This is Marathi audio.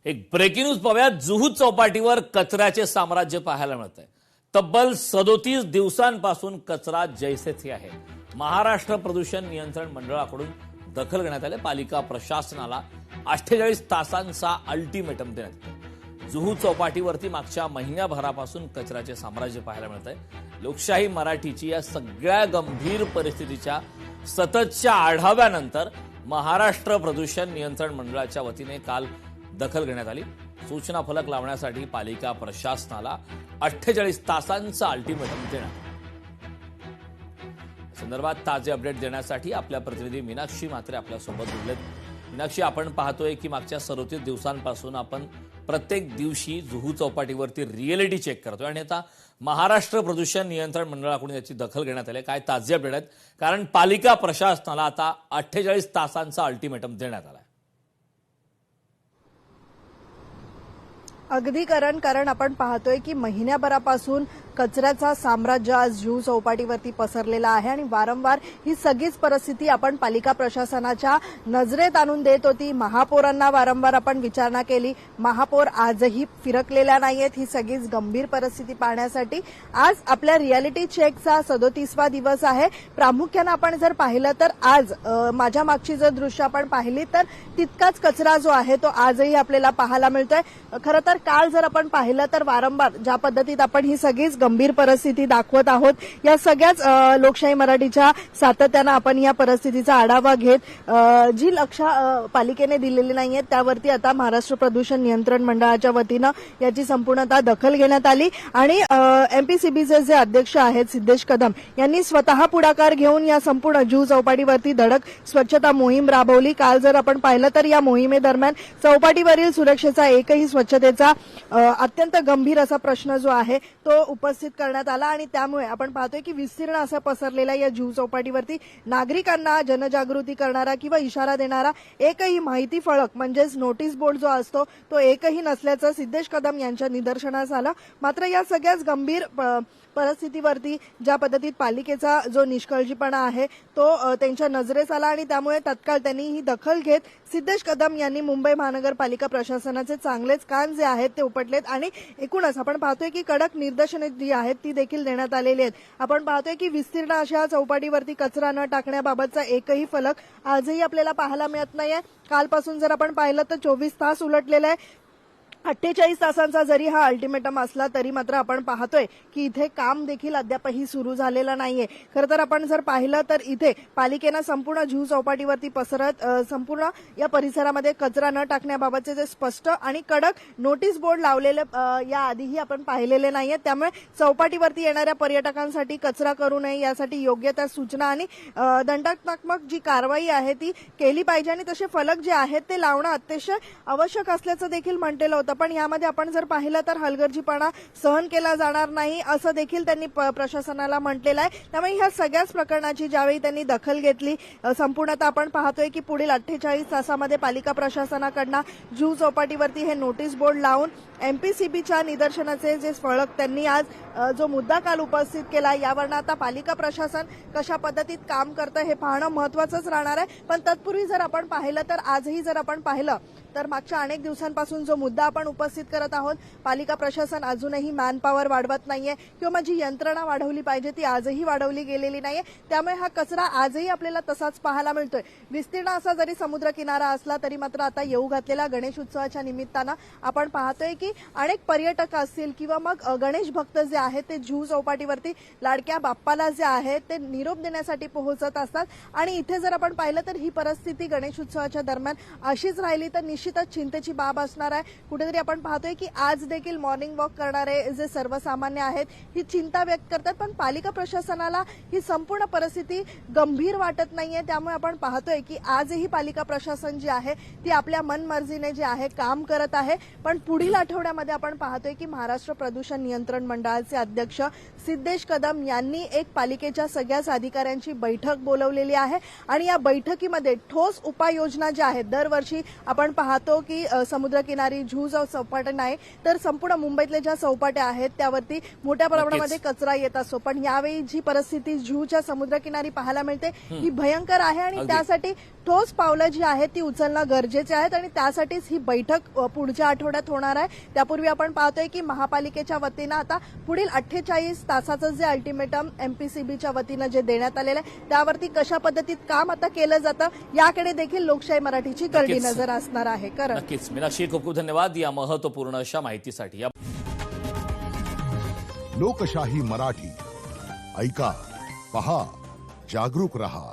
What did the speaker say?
एक ब्रेकिंग न्यूज पाहूयात। जुहू चौपाटीवर कचऱ्याचे साम्राज्य पाहायला मिळतंय। तब्बल 37 दिवसांपासून कचरा जैसे थे आहे। महाराष्ट्र प्रदूषण नियंत्रण मंडळाकडून दखल घेण्यात आली। पालिका प्रशासनाला 48 तासांचा अल्टिमेटम देण्यात आला। जुहू चौपाटीवरती मागच्या महिन्याभरापासून कचऱ्याचे साम्राज्य पाहायला मिळतंय। लोकशाही मराठीची या सगळ्या गंभीर परिस्थितीच्या सततच्या आढाव्यानंतर महाराष्ट्र प्रदूषण नियंत्रण मंडळाच्या वतीने काल दखल घेण्यात आली। सूचना फलक लावण्यासाठी पालिका प्रशासनाला 48 तासांचा अल्टिमेटम देण्यात आला। संदर्भात ताजे अपडेट देण्यासाठी आपल्या प्रतिनिधी मीनाक्षी म्हात्रे आपल्यासोबत जोडलेत। मीनाक्षी, आपण पाहतोय की मागच्या 37 दिवसांपासून आपण प्रत्येक दिवशी जुहू चौपाटीवरती रिअलिटी चेक करतोय आणि आता महाराष्ट्र प्रदूषण नियंत्रण मंडळाकडून याची दखल घेण्यात आली। काय ताजे अपडेट आहेत? कारण पालिका प्रशासनाला आता 48 तासांचा अल्टिमेटम देण्यात आला। अगदी कारण आपण पाहतोय की महिन्याभरापासून कचऱ्याचा साम्राज्य आज जुहू चौपाटीवरती पसरलेला आहे आणि वारंवार ही सगळीच परिस्थिती आपण पालिका प्रशासनाच्या नजरेत आणून देत होती। महापौरांना वारंवार आपण विचारणा केली। महापौर आजही फिरकलेल्या नाहीयेत ही सगळीच गंभीर परिस्थिती पाहण्यासाठी। आज आपल्या रिअलिटी चेकचा 37वा दिवस आहे। प्रामुख्याने आपण जर पाहिलं तर आज माझ्या मागची जर दृश्य आपण पाहिली तर तितकाच कचरा जो आहे तो आजही आपल्याला पाहायला मिळतोय। खरं तर काल जर आपण पाहिलं तर वारंवार ज्या पद्धतीत आपण ही सगळीच गंभीर परिस्थिती दाखवत आहोत, या सगळ्याच लोकशाही मराठीच्या सातत्यानं आपण या परिस्थितीचा आढावा घेत जी लक्ष पालिकेने दिलेली नाहीये त्यावरती आता महाराष्ट्र प्रदूषण नियंत्रण मंडळाच्या वतीनं याची संपूर्णतः दखल घेण्यात आली आणि एमपीसीबीचे जे अध्यक्ष आहेत सिद्धेश कदम यांनी स्वतः पुढाकार घेऊन या संपूर्ण जुहू चौपाटीवरती धडक स्वच्छता मोहीम राबवली। काल जर आपण पाहिलं तर या मोहिमेदरम्यान चौपाटीवरील सुरक्षेचा एकही स्वच्छतेचा अत्यंत गंभीर असा प्रश्न जो आहे तो उपस्थित करण्यात आला आणि त्यामुळे आपण पाहतोय की विस्तीर्ण असं पसरलेल्या या जुहू चौपाटीवरती नागरिकांना जनजागृती करणारा किंवा इशारा देणारा एकही माहिती फळक म्हणजेच नोटीस बोर्ड जो असतो तो एकही नसल्याचं सिद्धेश कदम यांच्या निदर्शनास आलं। मात्र या सगळ्याच गंभीर परिस्थितीवरती ज्या पद्धतीत पालिकेचा जो निष्काळजीपणा आहे तो त्यांच्या नजरेस आला आणि त्यामुळे तत्काळ त्यांनी ही दखल घेत सिद्धेश कदम यांनी मुंबई महानगरपालिका प्रशासनाचे चांगलेच कान जे आहेत ते उपटलेत आणि एकूणच आपण पाहतोय की कडक निर्देशने जी आहेत ती देखील देण्यात आलेली आहेत। आपण पाहतोय की विस्तीर्ण अशा चौपाटीवरती कचरा न टाकण्याबाबतचा एकही फलक आजही आपल्याला पाहायला मिळत नाहीये। कालपासून जर आपण पाहिलं तर 24 तास उलटलेले आहे। 48 तासांचा जरी हा अल्टिमेटम असला तरी मात्र आपण पाहतोय की इथे काम देखील अद्यापही सुरू झालेलं नाहीये। खरं तर आपण जर पाहिलं तर इथे पालिकेनं संपूर्ण जुहू चौपाटीवरती पसरत संपूर्ण या परिसरामध्ये कचरा न टाकण्याबाबतचे जे स्पष्ट आणि कडक नोटीस बोर्ड लावलेले याआधीही आपण पाहिलेले नाहीयेत। त्यामुळे चौपाटीवरती येणाऱ्या पर्यटकांसाठी कचरा करू नये यासाठी योग्य त्या सूचना आणि दंडात्मक जी कारवाई आहे ती केली पाहिजे आणि तसे फलक जे आहेत ते लावणं अतिशय आवश्यक असल्याचं देखील म्हटलेलं होतं। पण यामध्ये आपण जर पाहिलं तर हलगर्जीपणा सहन केला जाणार नाही असं देखील त्यांनी प्रशासनाला म्हटलेलं आहे। त्यामुळे ह्या सगळ्याच प्रकरणाची ज्यावेळी त्यांनी दखल घेतली संपूर्णतः आपण पाहतोय की पुढील 48 तासामध्ये पालिका प्रशासनाकडनं जुहू चौपाटीवरती हे नोटीस बोर्ड लावून एमपीसीबीच्या निदर्शनाचे जे फलक त्यांनी आज जो मुद्दा काल उपस्थित केला यावरनं आता पालिका प्रशासन कशा पद्धतीत काम करतं हे पाहणं महत्वाचंच राहणार आहे। पण तत्पूर्वी जर आपण पाहिलं तर आजही जर आपण पाहिलं तर मागच्या अनेक दिवसांपासून जो मुद्दा आपण उपस्थित करत आहोत, पालिका प्रशासन अजूनही मॅनपॉवर वाढवत नाहीये किंवा जी यंत्रणा वाढवली पाहिजे ती आजही वाढवली गेलेली नाहीये। त्यामुळे हा कचरा आजही आपल्याला तसाच पाहायला मिळतोय। विस्तीर्ण असा जरी समुद्र किनारा असला तरी मात्र आता येऊ घातलेल्या गणेश उत्सवाच्या निमित्तानं आपण पाहतोय की अनेक पर्यटक असतील किंवा मग गणेश भक्त जे आहेत ते जुहू चौपाटीवरती लाडक्या बाप्पाला जे आहे ते निरोप देण्यासाठी पोहोचत असतात आणि इथे जर आपण पाहिलं तर ही परिस्थिती गणेश उत्सवाच्या दरम्यान अशीच राहिली तर निश्चितच चिंतेची बाब असणार आहे। कुठेतरी आपण पाहतोय की आज देखील मॉर्निंग वॉक करणारे जे सर्वसामान्य आहेत ही चिंता व्यक्त करतात, पण पालिका प्रशासनाला ही संपूर्ण परिस्थिती गंभीर वाटत नाहीये। त्यामुळे आपण पाहतोय की आजही पालिका प्रशासन जे आहे ती आपल्या मनमर्जीने जे आहे काम करत आहे। पण पुढील आठवड्यामध्ये आपण पाहतोय की महाराष्ट्र प्रदूषण नियंत्रण मंडळाचे अध्यक्ष सिद्धेश कदम यांनी एक पालिकेच्या सगळ्याच अधिकाऱ्यांची बैठक बोलवलेली आहे आणि या बैठकीमध्ये ठोस उपाययोजना ज्या आहेत दरवर्षी आपण पाहतो की समुद्रकिनारी जुहू चौपाटी नाही तर संपूर्ण मुंबईतल्या ज्या चौपाट्या आहेत त्यावरती मोठ्या प्रमाणामध्ये कचरा येत असतो, पण यावेळी जी परिस्थिती जुहूच्या समुद्रकिनारी पाहायला मिळते ही भयंकर आहे आणि अगदी. त्यासाठी ठोस पावलं जी आहेत ती उचलणं गरजेचे आहेत आणि त्यासाठीच ही बैठक पुढच्या आठवड्यात होणार आहे. त्यापूर्वी आपण पाहतोय की महापालिकेच्या वतीनं आता पुढील 48 तासाचं जे अल्टिमेटम एमपीसीबीच्या वतीनं जे देण्यात आलेलं आहे त्यावरती कशा पद्धतीत काम आता केलं जातं याकडे देखील लोकशाही मराठीची करडी नक्कीच. नजर असणार आहे. करण नक्कीच मीनाक्षी, खूप खूप धन्यवाद या महत्वपूर्ण अशा माहितीसाठी. लोकशाही मराठी ऐका, पहा, जागरूक रहा.